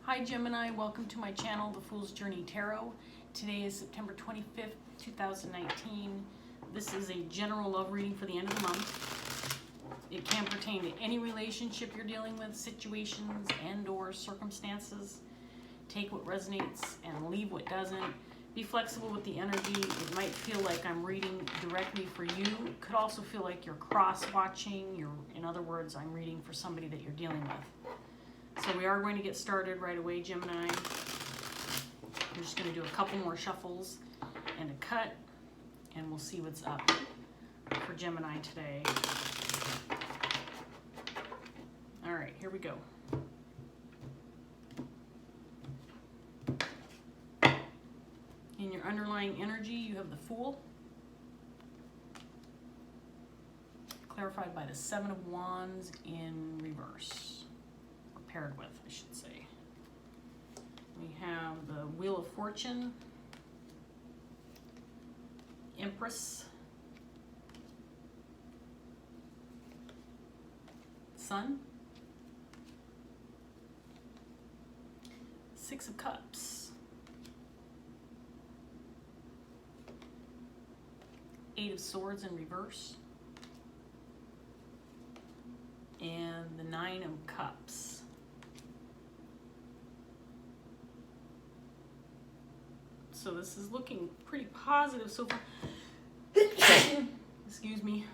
Hi Gemini, welcome to my channel, The Fool's Journey Tarot. Today is September 25th, 2019. This is a general love reading for the end of the month. It can pertain to any relationship you're dealing with, situations and or circumstances. Take what resonates and leave what doesn't. Be flexible with the energy. It might feel like I'm reading directly for you. It could also feel like you're cross-watching. In other words, I'm reading for somebody that you're dealing with. So we are going to get started right away, Gemini. I'm just going to do a couple more shuffles and a cut, and we'll see what's up for Gemini today. All right, here we go. In your underlying energy, you have the Fool, clarified by the Seven of Wands in reverse. Paired with, I should say. We have the Wheel of Fortune, Empress, Sun, Six of Cups, Eight of Swords in reverse, and the Nine of Cups. So this is looking pretty positive so far. Excuse me.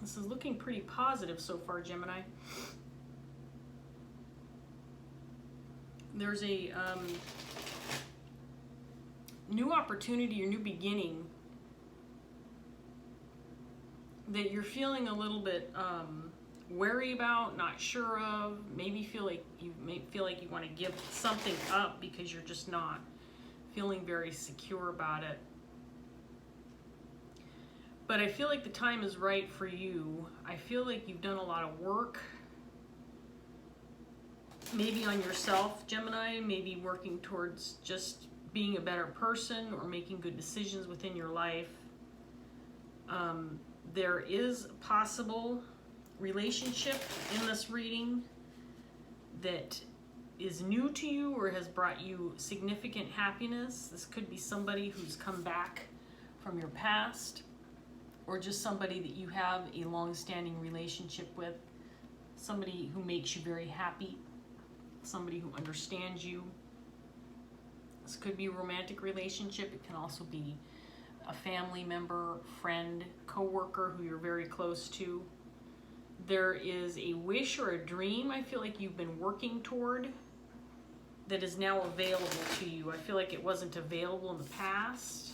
This is looking pretty positive so far, Gemini. There's a new opportunity or new beginning that you're feeling a little bit wary about, not sure of, maybe feel like you want to give something up because you're just not feeling very secure about it. But I feel like the time is right for you. I feel like you've done a lot of work, maybe on yourself, Gemini, maybe working towards just being a better person or making good decisions within your life. There is a possible relationship in this reading that is new to you or has brought you significant happiness. This could be somebody who's come back from your past, or just somebody that you have a long-standing relationship with, somebody who makes you very happy, somebody who understands you. This could be a romantic relationship. It can also be a family member, friend, co-worker who you're very close to. There is a wish or a dream I feel like you've been working toward that is now available to you. I feel like it wasn't available in the past,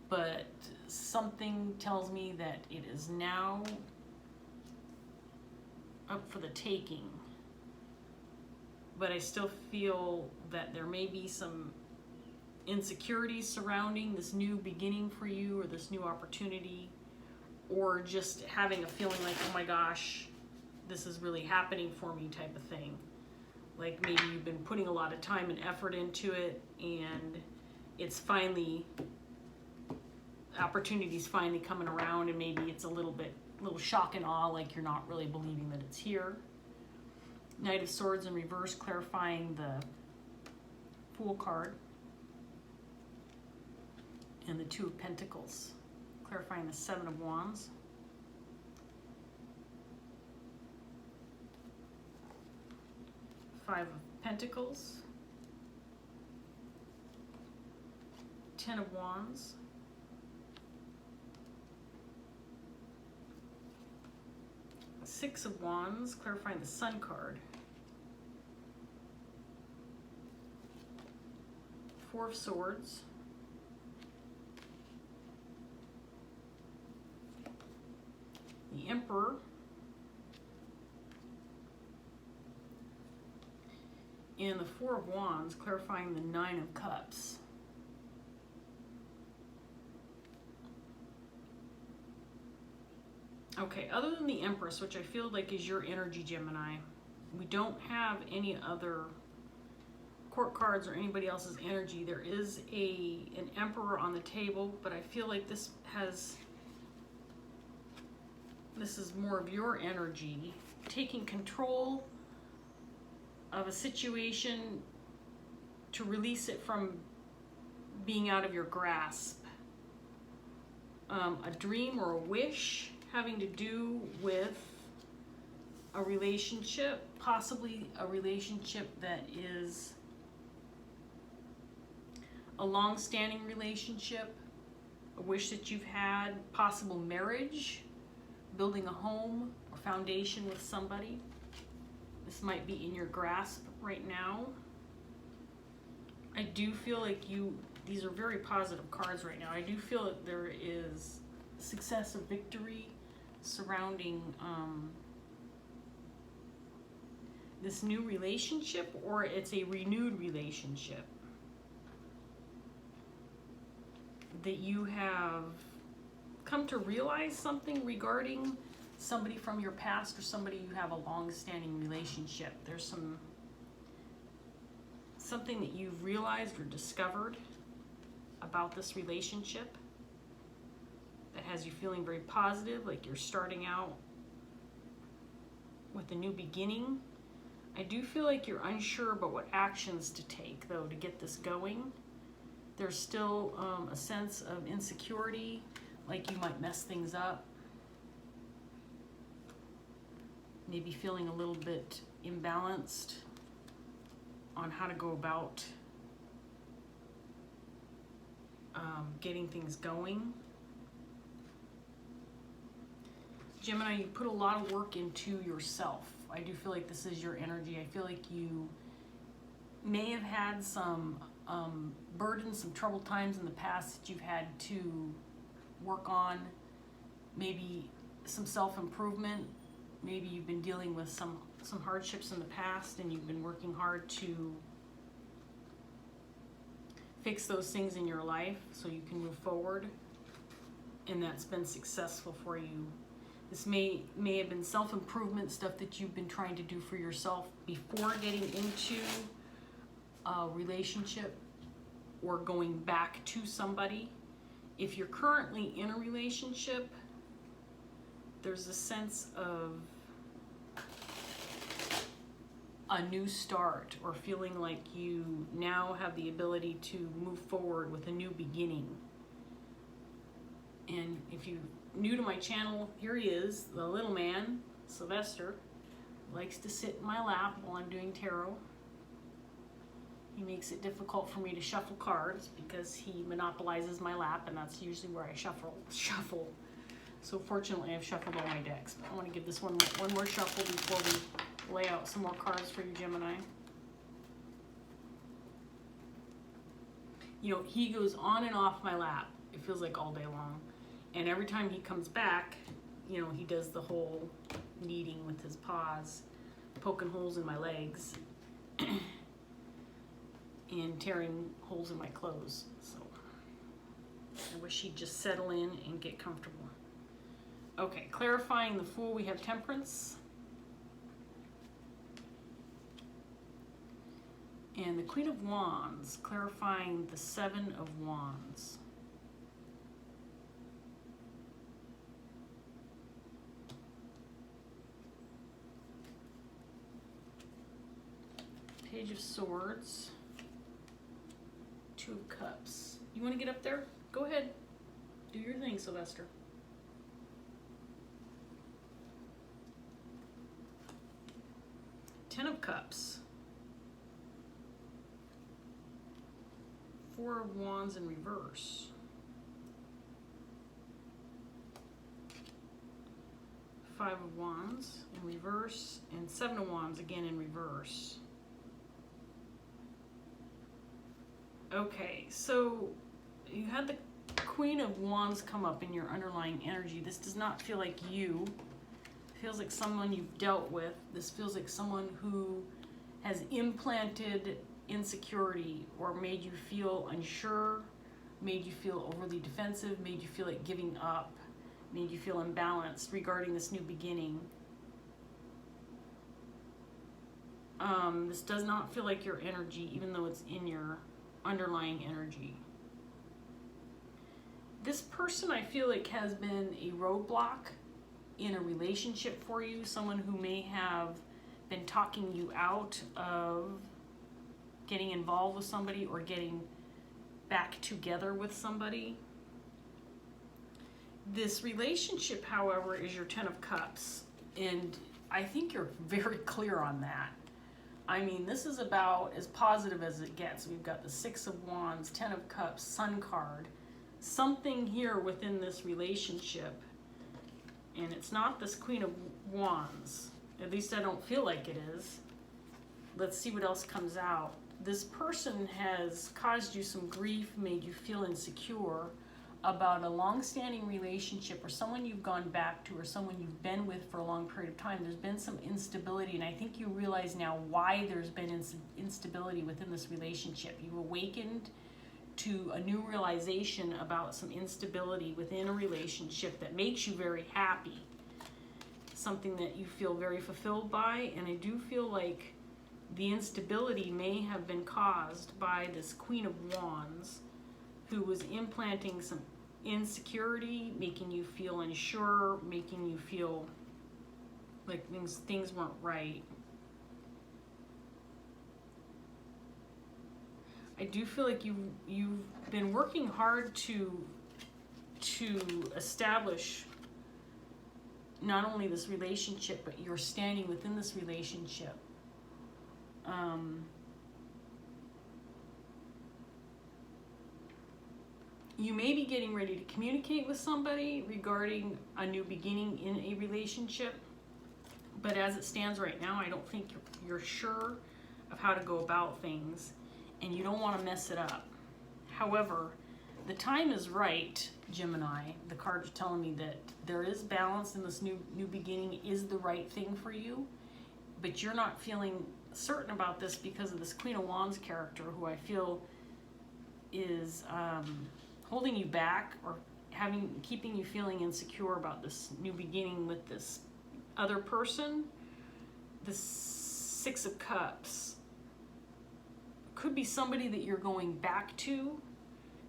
but something tells me that it is now up for the taking. But I still feel that there may be some insecurities surrounding this new beginning for you or this new opportunity, or just having a feeling like, oh my gosh, this is really happening for me type of thing. Like maybe you've been putting a lot of time and effort into it, and it's finally, opportunity's finally coming around, and maybe it's a little shock and awe, like you're not really believing that it's here. Knight of Swords in reverse, clarifying the Fool card. And the Two of Pentacles, clarifying the Seven of Wands. Five of Pentacles. Ten of Wands. Six of Wands, clarifying the Sun card. Four of Swords. The Emperor. And the Four of Wands, clarifying the Nine of Cups. Okay, other than the Empress, which I feel like is your energy, Gemini, we don't have any other court cards or anybody else's energy. There is an Emperor on the table, but I feel like this is more of your energy, taking control of a situation to release it from being out of your grasp. A dream or a wish having to do with a relationship, possibly a relationship that is a long-standing relationship, a wish that you've had, possible marriage, building a home or foundation with somebody. This might be in your grasp right now. I do feel like these are very positive cards right now. I do feel that there is success or victory surrounding this new relationship, or it's a renewed relationship that you have come to realize something regarding somebody from your past or somebody you have a long-standing relationship. There's something that you've realized or discovered about this relationship that has you feeling very positive, like you're starting out with a new beginning. I do feel like you're unsure about what actions to take, though, to get this going. There's still a sense of insecurity, like you might mess things up. Maybe feeling a little bit imbalanced on how to go about getting things going. Gemini, you put a lot of work into yourself. I do feel like this is your energy. I feel like you may have had some burdens, some troubled times in the past that you've had to work on. Maybe some self-improvement. Maybe you've been dealing with some hardships in the past and you've been working hard to fix those things in your life so you can move forward, and that's been successful for you. This may have been self-improvement stuff that you've been trying to do for yourself before getting into a relationship or going back to somebody. If you're currently in a relationship, there's a sense of a new start, or feeling like you now have the ability to move forward with a new beginning. And if you're new to my channel, here he is, the little man, Sylvester, likes to sit in my lap while I'm doing tarot. He makes it difficult for me to shuffle cards because he monopolizes my lap, and that's usually where I shuffle. So fortunately, I've shuffled all my decks. But I want to give this one more shuffle before we lay out some more cards for you, Gemini. You know, he goes on and off my lap, it feels like all day long. And every time he comes back, you know, he does the whole kneading with his paws, poking holes in my legs, and tearing holes in my clothes. So I wish he'd just settle in and get comfortable. Okay, clarifying the Fool, we have Temperance. And the Queen of Wands, clarifying the Seven of Wands. Page of Swords. Two of Cups. You want to get up there? Go ahead. Do your thing, Sylvester. Ten of Cups. Four of Wands in reverse. Five of Wands in reverse, and Seven of Wands again in reverse. Okay, so you had the Queen of Wands come up in your underlying energy. This does not feel like you. It feels like someone you've dealt with. This feels like someone who has implanted insecurity or made you feel unsure, made you feel overly defensive, made you feel like giving up, made you feel imbalanced regarding this new beginning. This does not feel like your energy, even though it's in your underlying energy. This person, I feel like, has been a roadblock in a relationship for you, someone who may have been talking you out of getting involved with somebody or getting back together with somebody. This relationship, however, is your Ten of Cups, and I think you're very clear on that. I mean, this is about as positive as it gets. We've got the Six of Wands, Ten of Cups, Sun card. Something here within this relationship, and it's not this Queen of Wands. At least I don't feel like it is. Let's see what else comes out. This person has caused you some grief, made you feel insecure about a long-standing relationship or someone you've gone back to or someone you've been with for a long period of time. There's been some instability, and I think you realize now why there's been instability within this relationship. You've awakened to a new realization about some instability within a relationship that makes you very happy, something that you feel very fulfilled by. And I do feel like the instability may have been caused by this Queen of Wands, who was implanting some insecurity, making you feel unsure, making you feel like things weren't right. I do feel like you've been working hard to establish not only this relationship, but you're standing within this relationship. You may be getting ready to communicate with somebody regarding a new beginning in a relationship, but as it stands right now, I don't think you're sure of how to go about things, and you don't want to mess it up. However, the time is right, Gemini. The cards are telling me that there is balance in this new beginning is the right thing for you, but you're not feeling certain about this because of this Queen of Wands character, who I feel is holding you back or keeping you feeling insecure about this new beginning with this other person. The Six of Cups could be somebody that you're going back to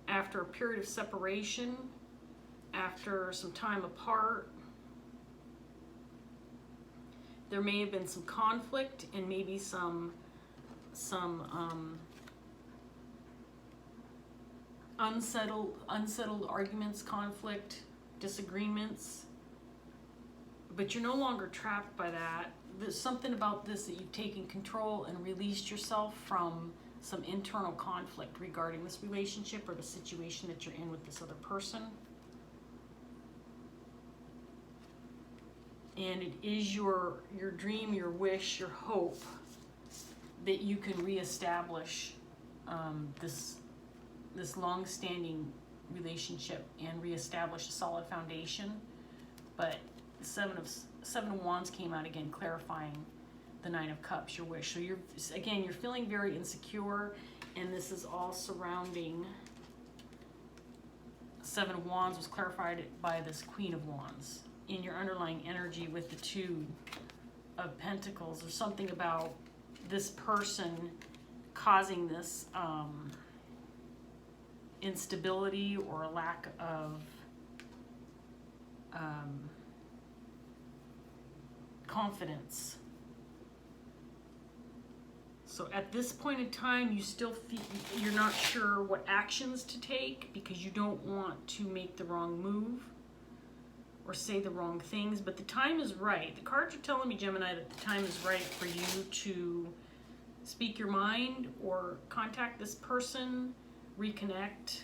after a period of separation, after some time apart. There may have been some conflict and maybe some unsettled arguments, conflict, disagreements, but you're no longer trapped by that. There's something about this that you've taken control and released yourself from some internal conflict regarding this relationship or the situation that you're in with this other person. And it is your dream, your wish, your hope that you can reestablish this long-standing relationship and reestablish a solid foundation. But the Seven of Wands came out again, clarifying the Nine of Cups, your wish. So you're feeling very insecure, and this is all surrounding. Seven of Wands was clarified by this Queen of Wands. In your underlying energy with the Two of Pentacles, there's something about this person causing this instability or a lack of confidence. So at this point in time, you still feel you're not sure what actions to take because you don't want to make the wrong move or say the wrong things, but the time is right. The cards are telling me, Gemini, that the time is right for you to speak your mind or contact this person, reconnect,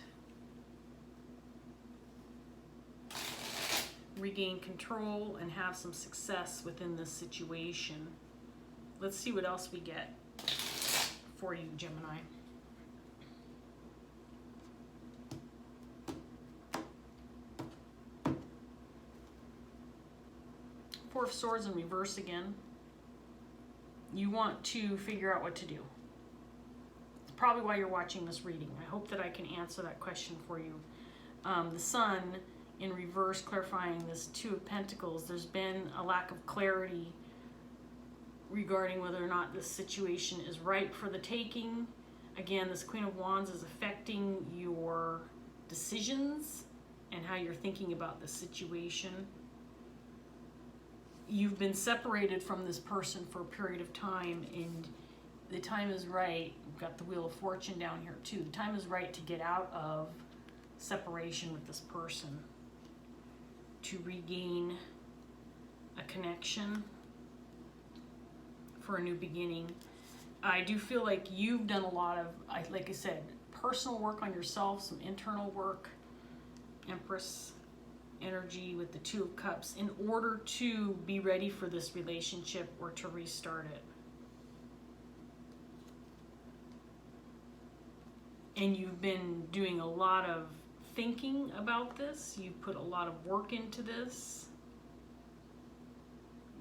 regain control, and have some success within this situation. Let's see what else we get for you, Gemini. Four of Swords in reverse again. You want to figure out what to do. It's probably why you're watching this reading. I hope that I can answer that question for you. The Sun in reverse, clarifying this Two of Pentacles. There's been a lack of clarity regarding whether or not this situation is ripe for the taking. Again, this Queen of Wands is affecting your decisions and how you're thinking about the situation. you've been separated from this person for a period of time, and the time is right. We've got the Wheel of Fortune down here too. The time is right to get out of separation with this person, to regain a connection for a new beginning. I do feel like you've done a lot of, like I said, personal work on yourself, some internal work, Empress energy with the Two of Cups, in order to be ready for this relationship or to restart it. And you've been doing a lot of thinking about this. You've put a lot of work into this.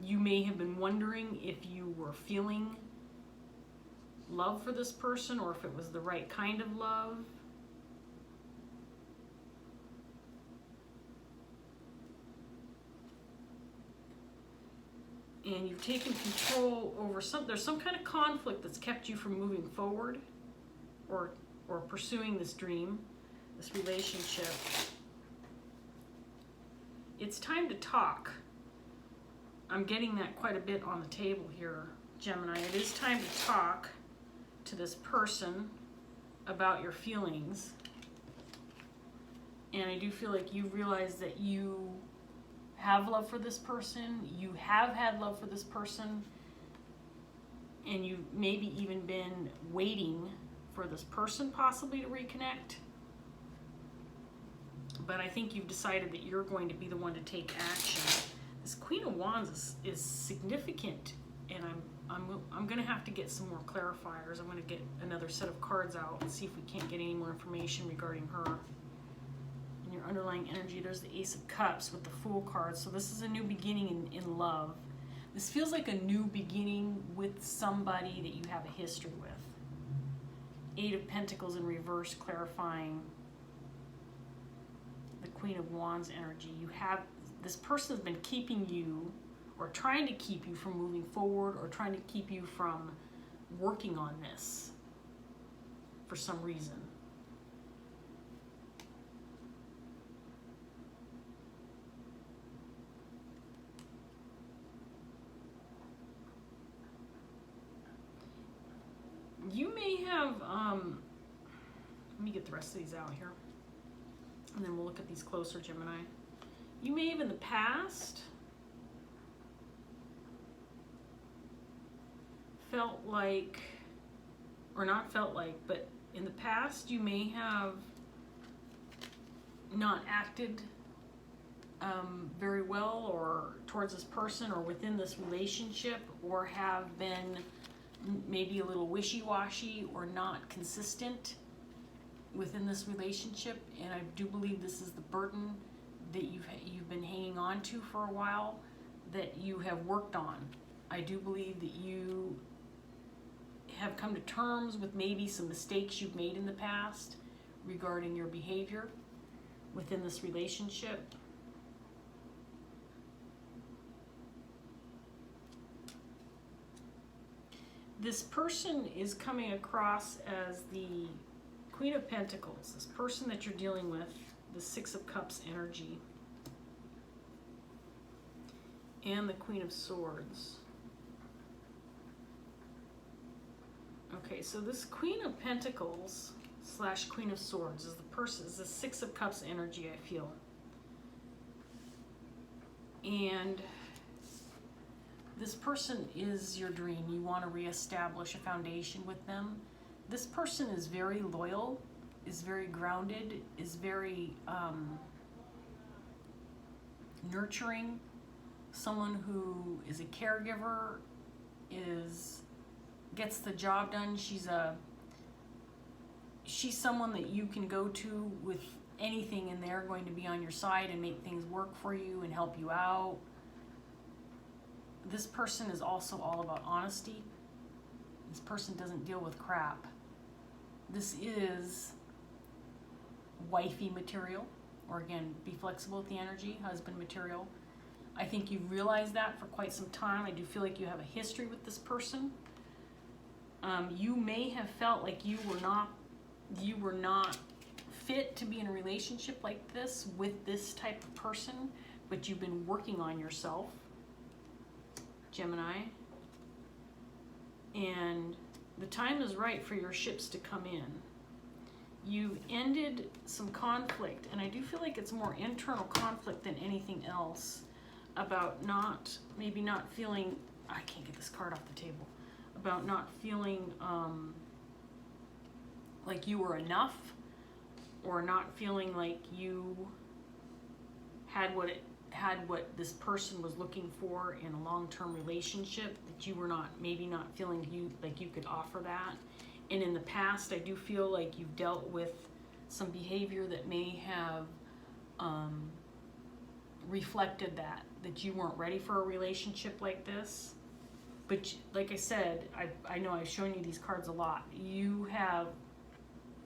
You may have been wondering if you were feeling love for this person or if it was the right kind of love. And you've taken control over there's some kind of conflict that's kept you from moving forward or pursuing this dream, this relationship. It's time to talk. I'm getting that quite a bit on the table here, Gemini. It is time to talk to this person about your feelings. And I do feel like you realize that you have love for this person, you have had love for this person, and you've maybe even been waiting for this person possibly to reconnect. But I think you've decided that you're going to be the one to take action. This Queen of Wands is significant, and I'm going to have to get some more clarifiers. I'm going to get another set of cards out and see if we can't get any more information regarding her. In your underlying energy, there's the Ace of Cups with the Fool card. So this is a new beginning in love. This feels like a new beginning with somebody that you have a history with. Eight of Pentacles in reverse, clarifying the Queen of Wands energy. You have, this person has been keeping you, or trying to keep you from moving forward, or trying to keep you from working on this for some reason. You may have, let me get the rest of these out here, and then we'll look at these closer, Gemini. You may have in the past felt like, or not felt like, but in the past you may have not acted very well or towards this person or within this relationship, or have been maybe a little wishy-washy or not consistent within this relationship. And I do believe this is the burden that you've been hanging on to for a while, that you have worked on. I do believe that you have come to terms with maybe some mistakes you've made in the past regarding your behavior within this relationship. This person is coming across as the Queen of Pentacles. This person that you're dealing with, the Six of Cups energy, and the Queen of Swords. Okay, so this Queen of Pentacles / Queen of Swords is the person, is the Six of Cups energy, I feel. And this person is your dream. You want to reestablish a foundation with them. This person is very loyal, is very grounded, is very nurturing. Someone who is a caregiver, gets the job done. She's someone that you can go to with anything, and they're going to be on your side and make things work for you and help you out. This person is also all about honesty. This person doesn't deal with crap. This is wifey material, or again, be flexible with the energy, husband material. I think you've realized that for quite some time. I do feel like you have a history with this person. You may have felt like you were not fit to be in a relationship like this with this type of person, but you've been working on yourself. Gemini. And the time is right for your ships to come in. You ended some conflict, and I do feel like it's more internal conflict than anything else about maybe not feeling, I can't get this card off the table, about not feeling like you were enough, or not feeling like you had what this person was looking for in a long-term relationship, that you were maybe not feeling like you could offer that. And in the past, I do feel like you've dealt with some behavior that may have reflected that you weren't ready for a relationship like this. But like I said, I know I've shown you these cards a lot. You have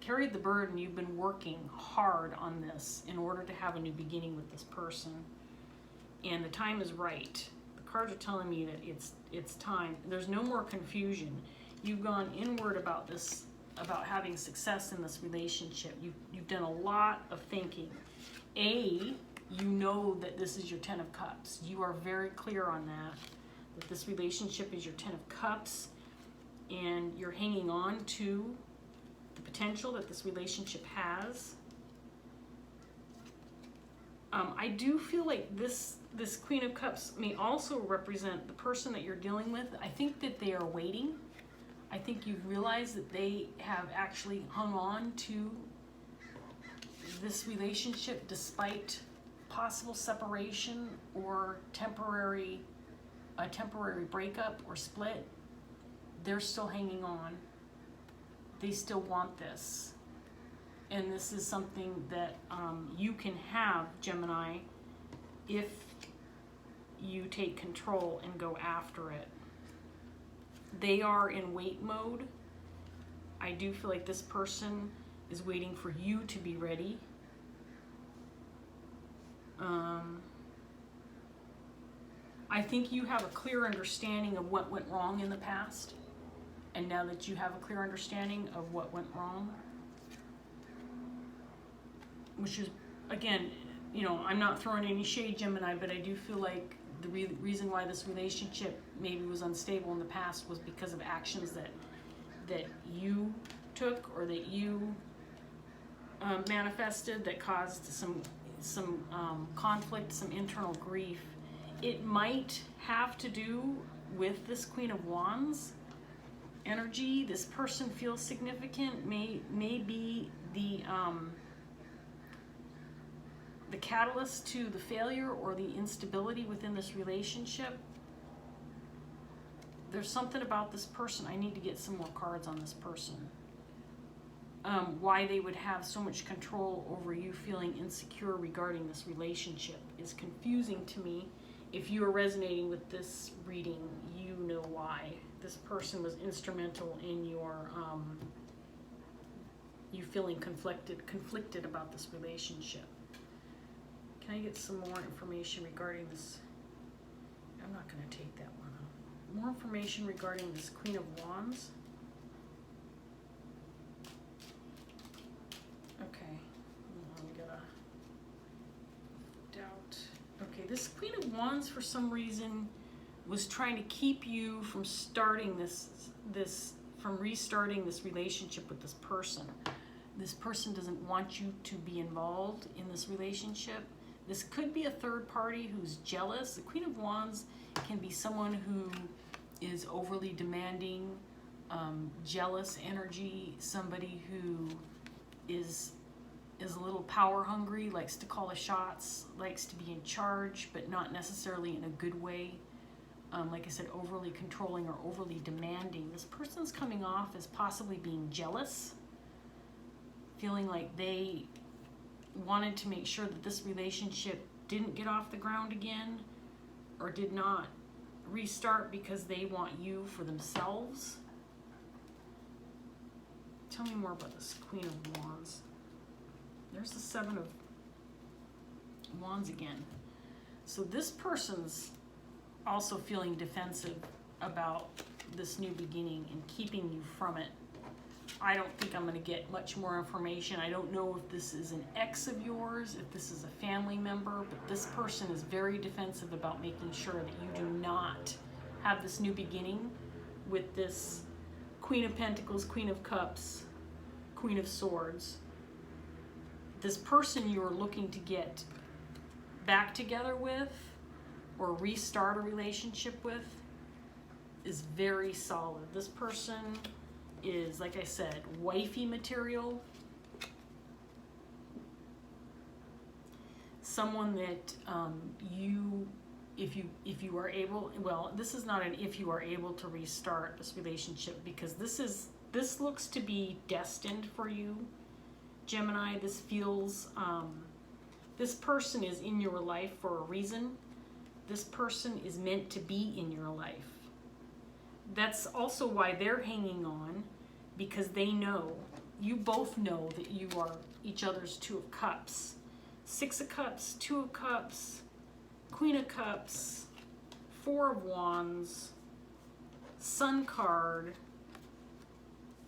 carried the burden. You've been working hard on this in order to have a new beginning with this person. And the time is right. The cards are telling me that it's time. There's no more confusion. You've gone inward about this, about having success in this relationship. You've done a lot of thinking. You know that this is your 10 of Cups. You are very clear on that this relationship is your 10 of Cups, and you're hanging on to the potential that this relationship has. I do feel like this Queen of Cups may also represent the person that you're dealing with. I think that they are waiting. I think you've realized that they have actually hung on to this relationship despite possible separation or a temporary breakup or split. They're still hanging on. They still want this. And this is something that you can have, Gemini, if you take control and go after it. They are in wait mode. I do feel like this person is waiting for you to be ready. I think you have a clear understanding of what went wrong in the past. And now that you have a clear understanding of what went wrong, which is, again, I'm not throwing any shade, Gemini, but I do feel like the reason why this relationship maybe was unstable in the past was because of actions that you took or that you manifested that caused some conflict, some internal grief. It might have to do with this Queen of Wands energy. This person feels significant, may be the catalyst to the failure or the instability within this relationship. There's something about this person. I need to get some more cards on this person. Why they would have so much control over you feeling insecure regarding this relationship is confusing to me. If you are resonating with this reading, you know why. This person was instrumental in your you feeling conflicted about this relationship. Can I get some more information regarding this? I'm not going to take that one out. More information regarding this Queen of Wands. Okay. We got a doubt. Okay, this Queen of Wands for some reason was trying to keep you from starting restarting this relationship with this person. This person doesn't want you to be involved in this relationship. This could be a third party who's jealous. The Queen of Wands can be someone who is overly demanding, jealous energy, somebody who is a little power hungry, likes to call the shots, likes to be in charge, but not necessarily in a good way. Like I said, overly controlling or overly demanding. This person's coming off as possibly being jealous, feeling like they wanted to make sure that this relationship didn't get off the ground again or did not restart because they want you for themselves. Tell me more about this Queen of Wands. There's the Seven of Wands again. So this person's also feeling defensive about this new beginning and keeping you from it. I don't think I'm going to get much more information. I don't know if this is an ex of yours, if this is a family member, but this person is very defensive about making sure that you do not have this new beginning with this Queen of Pentacles, Queen of Cups, Queen of Swords. This person you are looking to get back together with or restart a relationship with is very solid. This person is, like I said, wifey material. Someone that if you are able, well, this is not an if you are able to restart this relationship, because this looks to be destined for you, Gemini. This feels, this person is in your life for a reason. This person is meant to be in your life. That's also why they're hanging on, because they know, you both know that you are each other's Two of Cups. Six of Cups, Two of Cups, Queen of Cups, Four of Wands, Sun card,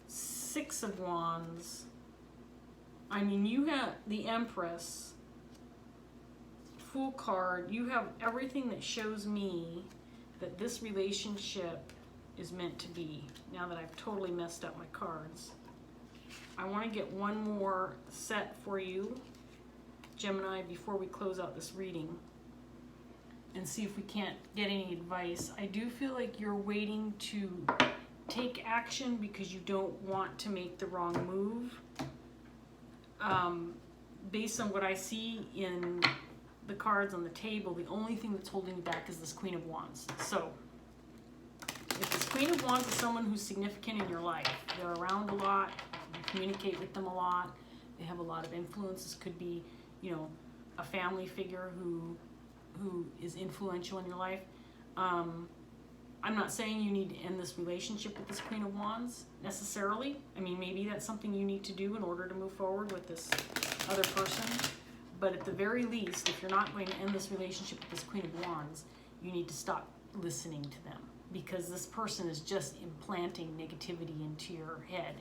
Six of Wands. I mean, you have the Empress, Fool card. You have everything that shows me that this relationship is meant to be. Now that I've totally messed up my cards, I want to get one more set for you, Gemini, before we close out this reading and see if we can't get any advice. I do feel like you're waiting to take action because you don't want to make the wrong move. Based on what I see in the cards on the table, the only thing that's holding you back is this Queen of Wands. So if this Queen of Wands is someone who's significant in your life, they're around a lot, you communicate with them a lot, they have a lot of influence. This could be, you know, a family figure who is influential in your life. I'm not saying you need to end this relationship with this Queen of Wands necessarily. I mean, maybe that's something you need to do in order to move forward with this other person. But at the very least, if you're not going to end this relationship with this Queen of Wands, you need to stop listening to them, because this person is just implanting negativity into your head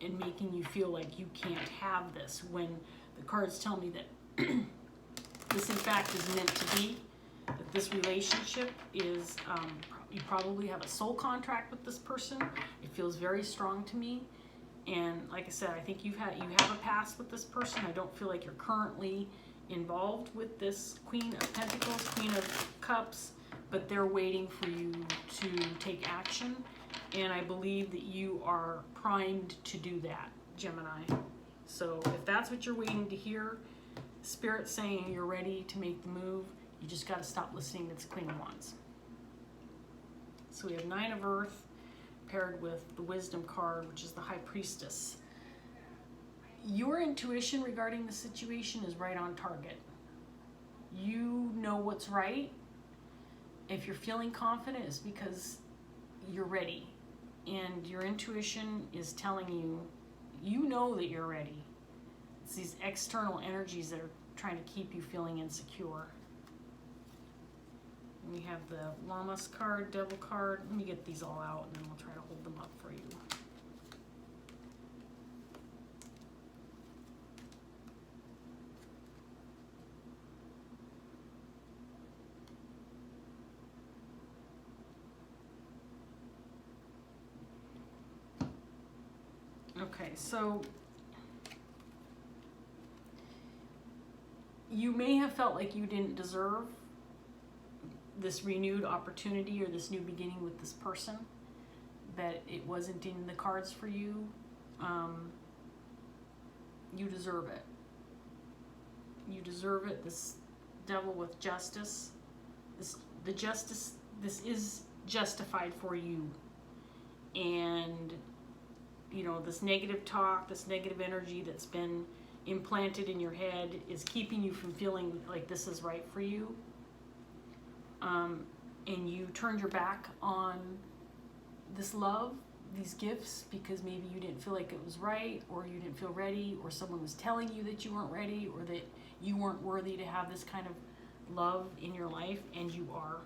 and making you feel like you can't have this, when the cards tell me that this in fact is meant to be, that this relationship is, you probably have a soul contract with this person. It feels very strong to me. And like I said, I think you have a past with this person. I don't feel like you're currently involved with this Queen of Pentacles, Queen of Cups, but they're waiting for you to take action. And I believe that you are primed to do that, Gemini. So if that's what you're waiting to hear, Spirit's saying you're ready to make the move. You just got to stop listening to this Queen of Wands. So we have Nine of Earth paired with the Wisdom card, which is the High Priestess. Your intuition regarding the situation is right on target. You know what's right. If you're feeling confident, it's because you're ready. And your intuition is telling you, you know that you're ready. It's these external energies that are trying to keep you feeling insecure. And we have the Llamas card, Devil card. Let me get these all out and then we'll try to hold them up for you. Okay, so you may have felt like you didn't deserve this renewed opportunity or this new beginning with this person, that it wasn't in the cards for you. You deserve it. You deserve it. This Devil with Justice, this is justified for you. And you know, this negative talk, this negative energy that's been implanted in your head is keeping you from feeling like this is right for you. And you turned your back on this love, these gifts, because maybe you didn't feel like it was right, or you didn't feel ready, or someone was telling you that you weren't ready, or that you weren't worthy to have this kind of love in your life, and you are.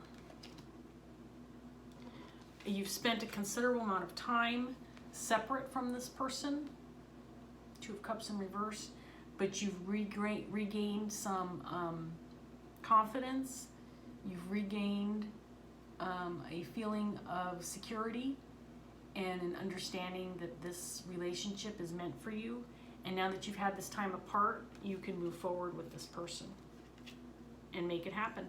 You've spent a considerable amount of time separate from this person, Two of Cups in reverse, but you've regained some confidence. You've regained a feeling of security and an understanding that this relationship is meant for you. And now that you've had this time apart, you can move forward with this person and make it happen.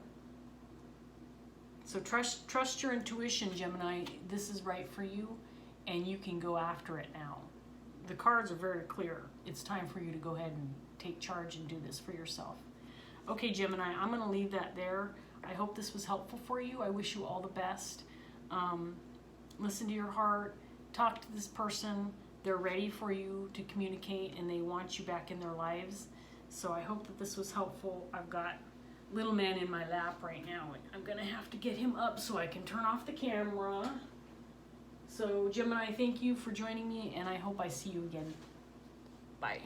So trust your intuition, Gemini. This is right for you, and you can go after it now. The cards are very clear. It's time for you to go ahead and take charge and do this for yourself. Okay, Gemini, I'm going to leave that there. I hope this was helpful for you. I wish you all the best. Listen to your heart. Talk to this person. They're ready for you to communicate, and they want you back in their lives. So I hope that this was helpful. I've got little man in my lap right now. I'm going to have to get him up so I can turn off the camera. So Gemini, thank you for joining me, and I hope I see you again. Bye.